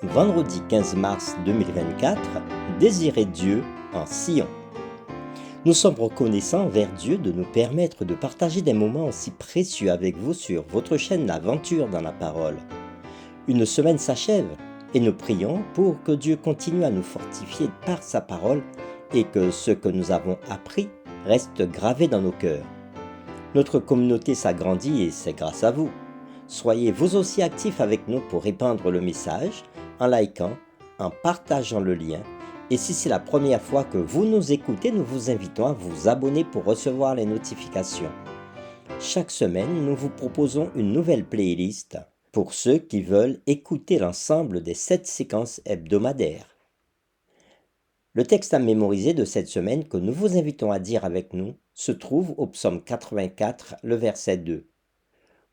Vendredi 15 mars 2024, désirer Dieu en Sion. Nous sommes reconnaissants envers Dieu de nous permettre de partager des moments aussi précieux avec vous sur votre chaîne L'Aventure dans la Parole. Une semaine s'achève et nous prions pour que Dieu continue à nous fortifier par sa parole et que ce que nous avons appris reste gravé dans nos cœurs. Notre communauté s'agrandit et c'est grâce à vous. Soyez vous aussi actifs avec nous pour répandre le message, en likant, en partageant le lien. Et si c'est la première fois que vous nous écoutez, nous vous invitons à vous abonner pour recevoir les notifications. Chaque semaine, nous vous proposons une nouvelle playlist pour ceux qui veulent écouter l'ensemble des 7 séquences hebdomadaires. Le texte à mémoriser de cette semaine que nous vous invitons à dire avec nous se trouve au psaume 84, le verset 2.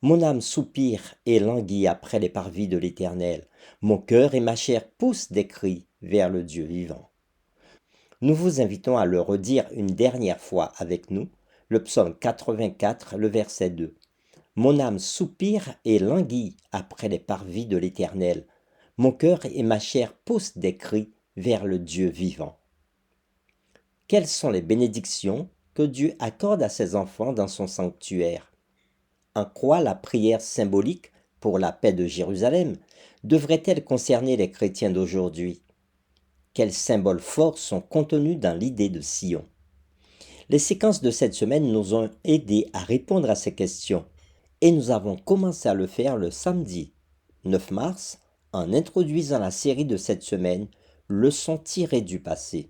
Mon âme soupire et languit après les parvis de l'Éternel. Mon cœur et ma chair poussent des cris vers le Dieu vivant. Nous vous invitons à le redire une dernière fois avec nous, le psaume 84, le verset 2. Mon âme soupire et languit après les parvis de l'Éternel. Mon cœur et ma chair poussent des cris vers le Dieu vivant. Quelles sont les bénédictions que Dieu accorde à ses enfants dans son sanctuaire? En quoi la prière symbolique pour la paix de Jérusalem devrait-elle concerner les chrétiens d'aujourd'hui? Quels symboles forts sont contenus dans l'idée de Sion? Les séquences de cette semaine nous ont aidés à répondre à ces questions et nous avons commencé à le faire le samedi 9 mars en introduisant la série de cette semaine, Leçons tirées du passé.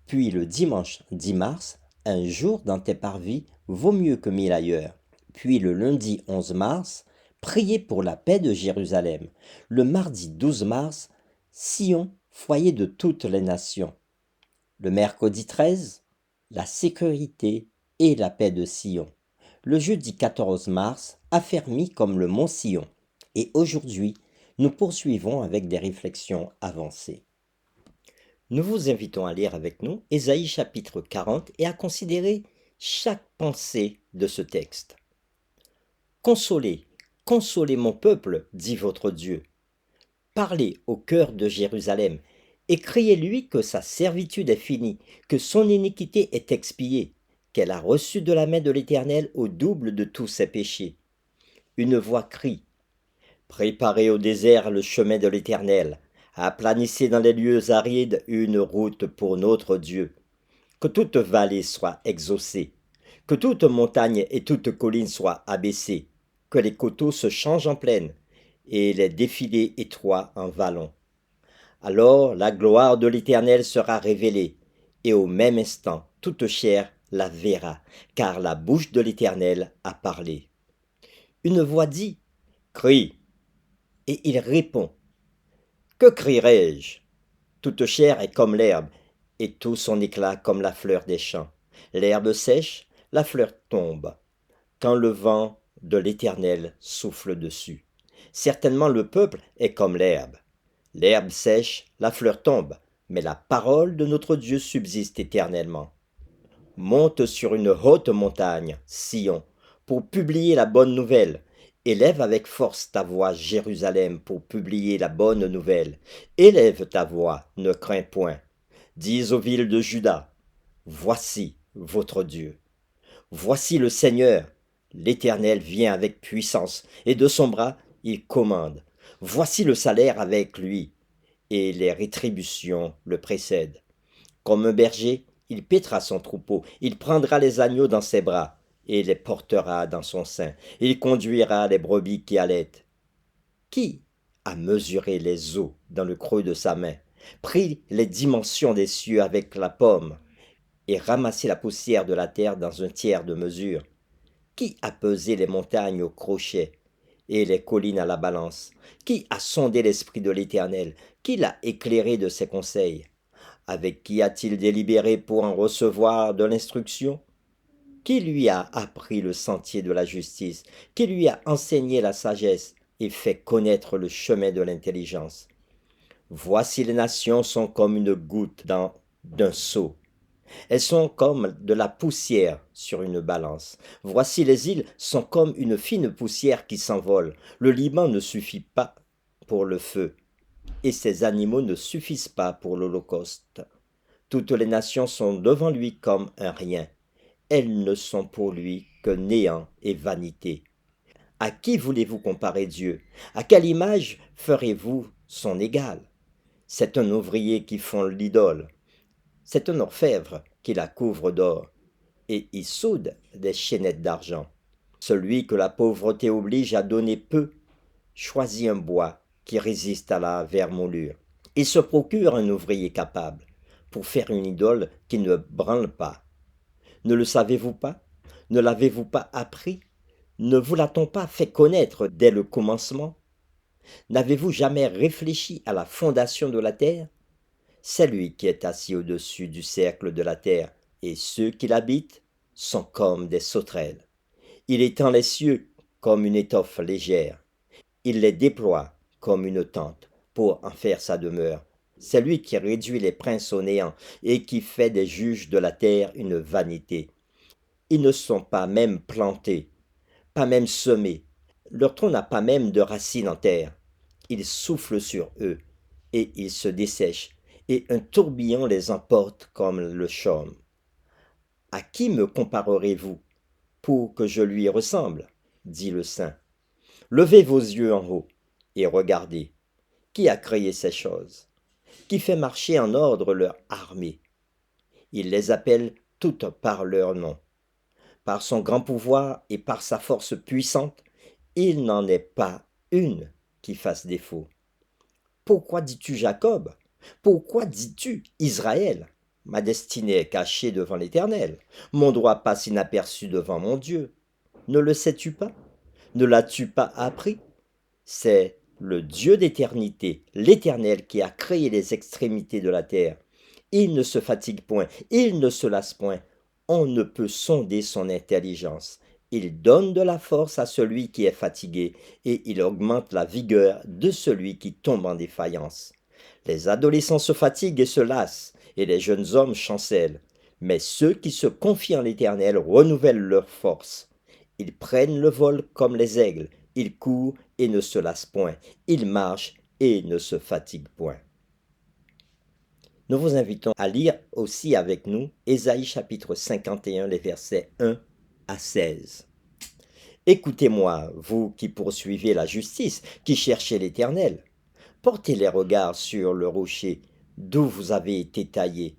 Puis le dimanche 10 mars, un jour dans tes parvis vaut mieux que 1000 ailleurs. Puis le lundi 11 mars, prier pour la paix de Jérusalem. Le mardi 12 mars, Sion, foyer de toutes les nations. Le mercredi 13, la sécurité et la paix de Sion. Le jeudi 14 mars, affermi comme le mont Sion. Et aujourd'hui, nous poursuivons avec des réflexions avancées. Nous vous invitons à lire avec nous Ésaïe chapitre 40 et à considérer chaque pensée de ce texte. Consolez, consolez mon peuple, dit votre Dieu. Parlez au cœur de Jérusalem et criez-lui que sa servitude est finie, que son iniquité est expiée, qu'elle a reçu de la main de l'Éternel au double de tous ses péchés. Une voix crie, préparez au désert le chemin de l'Éternel, aplanissez dans les lieux arides une route pour notre Dieu. Que toute vallée soit exaucée, que toute montagne et toute colline soient abaissées, que les coteaux se changent en plaine, et les défilés étroits en vallons. Alors la gloire de l'Éternel sera révélée, et au même instant toute chair la verra, car la bouche de l'Éternel a parlé. Une voix dit, crie, et il répond, que crierai-je? Toute chair est comme l'herbe, et tout son éclat comme la fleur des champs. L'herbe sèche, la fleur tombe, quand le vent de l'Éternel souffle dessus. Certainement le peuple est comme l'herbe. L'herbe sèche, la fleur tombe, mais la parole de notre Dieu subsiste éternellement. Monte sur une haute montagne, Sion, pour publier la bonne nouvelle. Élève avec force ta voix, Jérusalem, pour publier la bonne nouvelle. Élève ta voix, ne crains point. Dis aux villes de Juda, voici votre Dieu. Voici le Seigneur, l'Éternel vient avec puissance, et de son bras il commande. Voici le salaire avec lui, et les rétributions le précèdent. Comme un berger, il paîtra son troupeau, il prendra les agneaux dans ses bras, et les portera dans son sein. Il conduira les brebis qui allaitent. Qui a mesuré les eaux dans le creux de sa main, pris les dimensions des cieux avec la pomme, et ramassé la poussière de la terre dans un tiers de mesure? Qui a pesé les montagnes au crochet et les collines à la balance? Qui a sondé l'esprit de l'Éternel? Qui l'a éclairé de ses conseils? Avec qui a-t-il délibéré pour en recevoir de l'instruction? Qui lui a appris le sentier de la justice? Qui lui a enseigné la sagesse et fait connaître le chemin de l'intelligence? Voici les nations sont comme une goutte d'un seau. Elles sont comme de la poussière sur une balance. Voici les îles sont comme une fine poussière qui s'envole. Le Liban ne suffit pas pour le feu. et ses animaux ne suffisent pas pour l'Holocauste. Toutes les nations sont devant lui comme un rien. Elles ne sont pour lui que néant et vanité. À qui voulez-vous comparer Dieu? À quelle image ferez-vous son égal? C'est un ouvrier qui fond l'idole. C'est un orfèvre qui la couvre d'or. Et y soude des chaînettes d'argent. Celui que la pauvreté oblige à donner peu choisit un bois qui résiste à la vermoulure. Il se procure un ouvrier capable pour faire une idole qui ne branle pas. Ne le savez-vous pas? Ne l'avez-vous pas appris? Ne vous l'a-t-on pas fait connaître dès le commencement? N'avez-vous jamais réfléchi à la fondation de la terre? C'est lui qui est assis au-dessus du cercle de la terre, et ceux qui l'habitent sont comme des sauterelles. Il étend les cieux comme une étoffe légère. Il les déploie comme une tente pour en faire sa demeure. C'est lui qui réduit les princes au néant et qui fait des juges de la terre une vanité. Ils ne sont pas même plantés, pas même semés. Leur tronc n'a pas même de racines en terre. Il souffle sur eux et ils se dessèchent, et un tourbillon les emporte comme le chaume. À qui me comparerez-vous pour que je lui ressemble? Dit le saint. Levez vos yeux en haut et regardez. Qui a créé ces choses? Qui fait marcher en ordre leur armée? Il les appelle toutes par leur nom. Par son grand pouvoir et par sa force puissante, il n'en est pas une qui fasse défaut. Pourquoi dis-tu Jacob? Pourquoi dis-tu Israël? Ma destinée est cachée devant l'Éternel. Mon droit passe inaperçu devant mon Dieu. Ne le sais-tu pas? Ne l'as-tu pas appris? C'est le Dieu d'éternité, l'Éternel qui a créé les extrémités de la terre. Il ne se fatigue point, il ne se lasse point. On ne peut sonder son intelligence. Il donne de la force à celui qui est fatigué, et il augmente la vigueur de celui qui tombe en défaillance. Les adolescents se fatiguent et se lassent, et les jeunes hommes chancellent. Mais ceux qui se confient en l'Éternel renouvellent leur force. Ils prennent le vol comme les aigles, ils courent et ne se lassent point, ils marchent et ne se fatiguent point. Nous vous invitons à lire aussi avec nous Ésaïe chapitre 51, les versets 1 à 16. Écoutez-moi, vous qui poursuivez la justice, qui cherchez l'Éternel. Portez les regards sur le rocher d'où vous avez été taillé,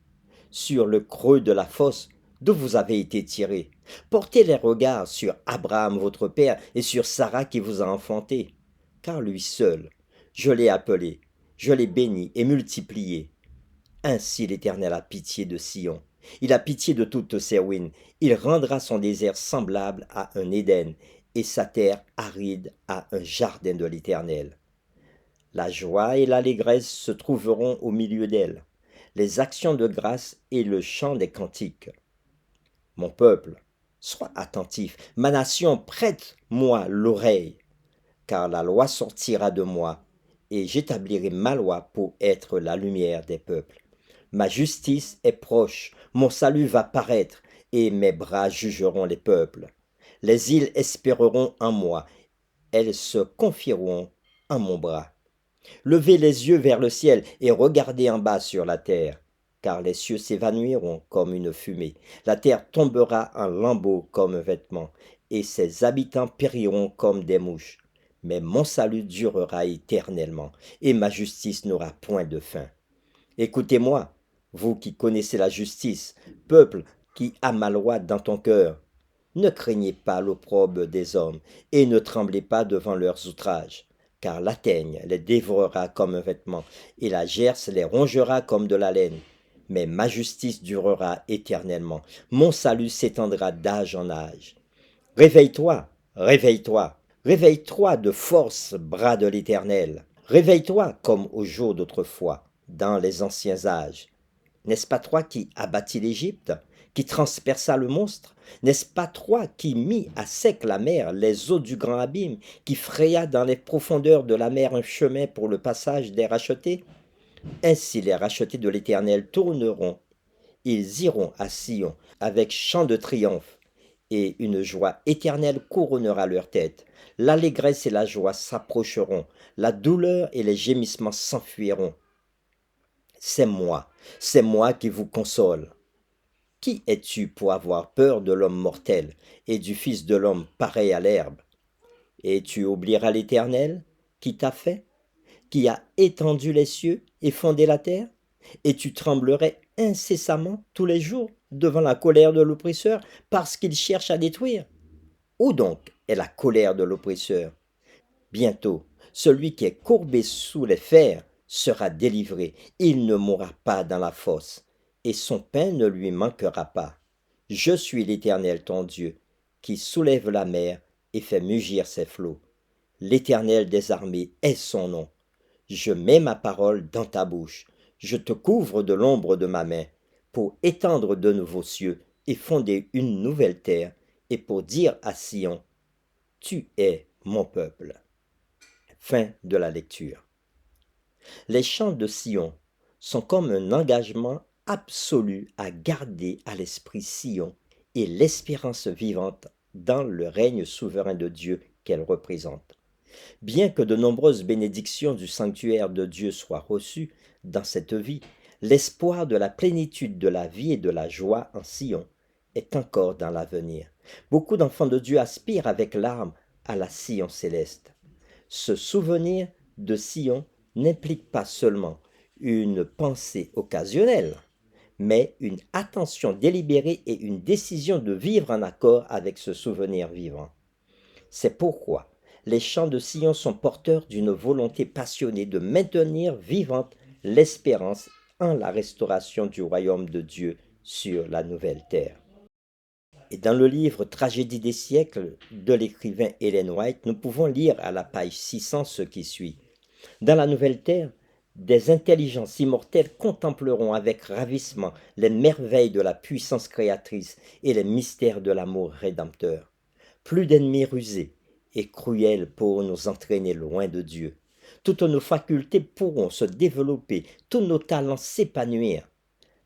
sur le creux de la fosse d'où vous avez été tiré. Portez les regards sur Abraham votre père et sur Sarah qui vous a enfanté. Car lui seul, je l'ai appelé, je l'ai béni et multiplié. Ainsi l'Éternel a pitié de Sion. Il a pitié de toutes ses ruines. Il rendra son désert semblable à un Éden et sa terre aride à un jardin de l'Éternel. La joie et l'allégresse se trouveront au milieu d'elle, les actions de grâce et le chant des cantiques. Mon peuple, sois attentif, ma nation, prête-moi l'oreille, car la loi sortira de moi, et j'établirai ma loi pour être la lumière des peuples. Ma justice est proche, mon salut va paraître, et mes bras jugeront les peuples. Les îles espéreront en moi, elles se confieront en mon bras. Levez les yeux vers le ciel et regardez en bas sur la terre, car les cieux s'évanouiront comme une fumée, la terre tombera en lambeaux comme un vêtement, et ses habitants périront comme des mouches. Mais mon salut durera éternellement, et ma justice n'aura point de fin. Écoutez-moi, vous qui connaissez la justice, peuple qui a ma loi dans ton cœur. Ne craignez pas l'opprobre des hommes, et ne tremblez pas devant leurs outrages, car la teigne les dévorera comme un vêtement, et la gerce les rongera comme de la laine. Mais ma justice durera éternellement, mon salut s'étendra d'âge en âge. Réveille-toi, réveille-toi, réveille-toi de force, bras de l'Éternel. Réveille-toi comme au jour d'autrefois, dans les anciens âges. N'est-ce pas toi qui abattis l'Égypte, qui transperça le monstre? N'est-ce pas toi qui mis à sec la mer, les eaux du grand abîme, qui fraya dans les profondeurs de la mer un chemin pour le passage des rachetés? Ainsi les rachetés de l'Éternel tourneront, ils iront à Sion avec chant de triomphe, et une joie éternelle couronnera leur tête. L'allégresse et la joie s'approcheront, la douleur et les gémissements s'enfuiront. C'est moi qui vous console. Qui es-tu pour avoir peur de l'homme mortel et du Fils de l'homme pareil à l'herbe? Et tu oublieras l'Éternel qui t'a fait, qui a étendu les cieux et fondé la terre? Et tu tremblerais incessamment tous les jours devant la colère de l'oppresseur parce qu'il cherche à détruire? Où donc est la colère de l'oppresseur? Bientôt, celui qui est courbé sous les fers sera délivré. Il ne mourra pas dans la fosse, et son pain ne lui manquera pas. Je suis l'Éternel ton Dieu, qui soulève la mer et fait mugir ses flots. L'Éternel des armées est son nom. Je mets ma parole dans ta bouche. Je te couvre de l'ombre de ma main, pour étendre de nouveaux cieux et fonder une nouvelle terre, et pour dire à Sion, tu es mon peuple. Fin de la lecture. Les chants de Sion sont comme un engagement absolu à garder à l'esprit Sion et l'espérance vivante dans le règne souverain de Dieu qu'elle représente. Bien que de nombreuses bénédictions du sanctuaire de Dieu soient reçues dans cette vie, l'espoir de la plénitude de la vie et de la joie en Sion est encore dans l'avenir. Beaucoup d'enfants de Dieu aspirent avec larmes à la Sion céleste. Ce souvenir de Sion n'implique pas seulement une pensée occasionnelle, mais une attention délibérée et une décision de vivre en accord avec ce souvenir vivant. C'est pourquoi les chants de Sion sont porteurs d'une volonté passionnée de maintenir vivante l'espérance en la restauration du royaume de Dieu sur la nouvelle terre. Et dans le livre Tragédie des siècles de l'écrivain Ellen White, nous pouvons lire à la page 600 ce qui suit. Dans la nouvelle terre, des intelligences immortelles contempleront avec ravissement les merveilles de la puissance créatrice et les mystères de l'amour rédempteur. Plus d'ennemis rusés et cruels pour nous entraîner loin de Dieu. Toutes nos facultés pourront se développer, tous nos talents s'épanouir.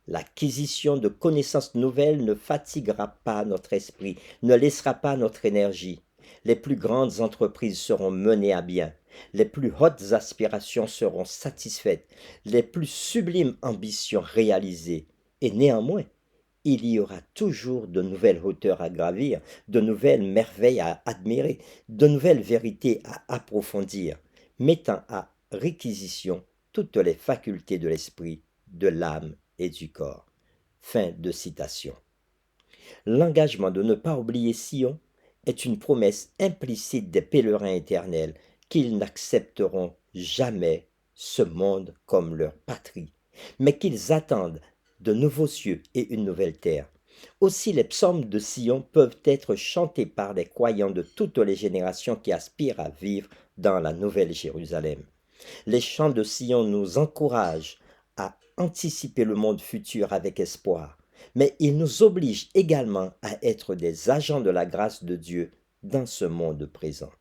L'acquisition de connaissances nouvelles ne fatiguera pas notre esprit, ne laissera pas notre énergie. Les plus grandes entreprises seront menées à bien. Les plus hautes aspirations seront satisfaites, les plus sublimes ambitions réalisées. Et néanmoins, il y aura toujours de nouvelles hauteurs à gravir, de nouvelles merveilles à admirer, de nouvelles vérités à approfondir, mettant à réquisition toutes les facultés de l'esprit, de l'âme et du corps. Fin de citation. L'engagement de ne pas oublier Sion est une promesse implicite des pèlerins éternels qu'ils n'accepteront jamais ce monde comme leur patrie, mais qu'ils attendent de nouveaux cieux et une nouvelle terre. Aussi les psaumes de Sion peuvent être chantés par les croyants de toutes les générations qui aspirent à vivre dans la nouvelle Jérusalem. Les chants de Sion nous encouragent à anticiper le monde futur avec espoir, mais ils nous obligent également à être des agents de la grâce de Dieu dans ce monde présent.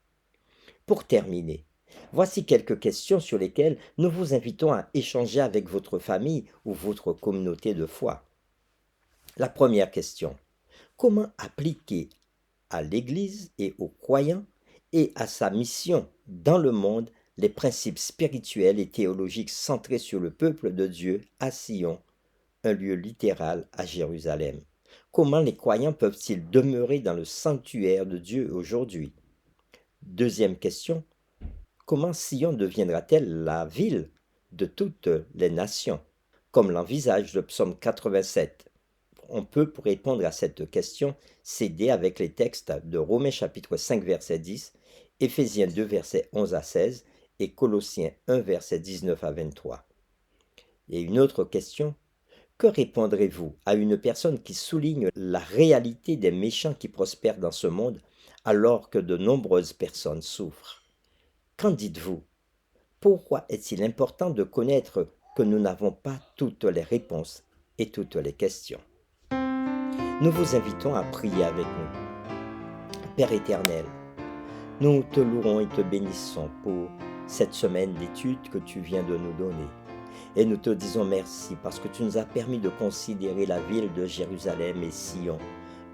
Pour terminer, voici quelques questions sur lesquelles nous vous invitons à échanger avec votre famille ou votre communauté de foi. La première question, comment appliquer à l'Église et aux croyants et à sa mission dans le monde les principes spirituels et théologiques centrés sur le peuple de Dieu à Sion, un lieu littéral à Jérusalem? Comment les croyants peuvent-ils demeurer dans le sanctuaire de Dieu aujourd'hui? Deuxième question, comment Sion deviendra-t-elle la ville de toutes les nations, comme l'envisage le psaume 87? On peut, pour répondre à cette question, s'aider avec les textes de Romains chapitre 5 verset 10, Éphésiens 2 verset 11 à 16 et Colossiens 1 verset 19 à 23. Et une autre question, que répondrez-vous à une personne qui souligne la réalité des méchants qui prospèrent dans ce monde alors que de nombreuses personnes souffrent? Qu'en dites-vous? Pourquoi est-il important de connaître que nous n'avons pas toutes les réponses et toutes les questions? Nous vous invitons à prier avec nous. Père éternel, nous te louons et te bénissons pour cette semaine d'études que tu viens de nous donner. Et nous te disons merci parce que tu nous as permis de considérer la ville de Jérusalem et Sion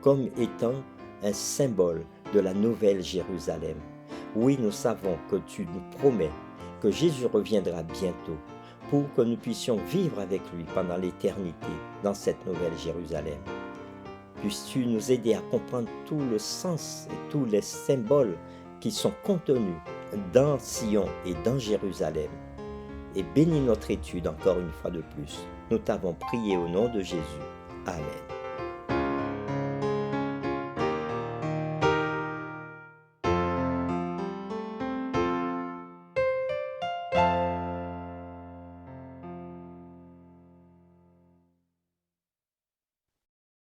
comme étant un symbole de la nouvelle Jérusalem. Oui, nous savons que tu nous promets que Jésus reviendra bientôt pour que nous puissions vivre avec lui pendant l'éternité dans cette nouvelle Jérusalem. Puisses-tu nous aider à comprendre tout le sens et tous les symboles qui sont contenus dans Sion et dans Jérusalem. Et bénis notre étude encore une fois de plus. Nous t'avons prié au nom de Jésus. Amen.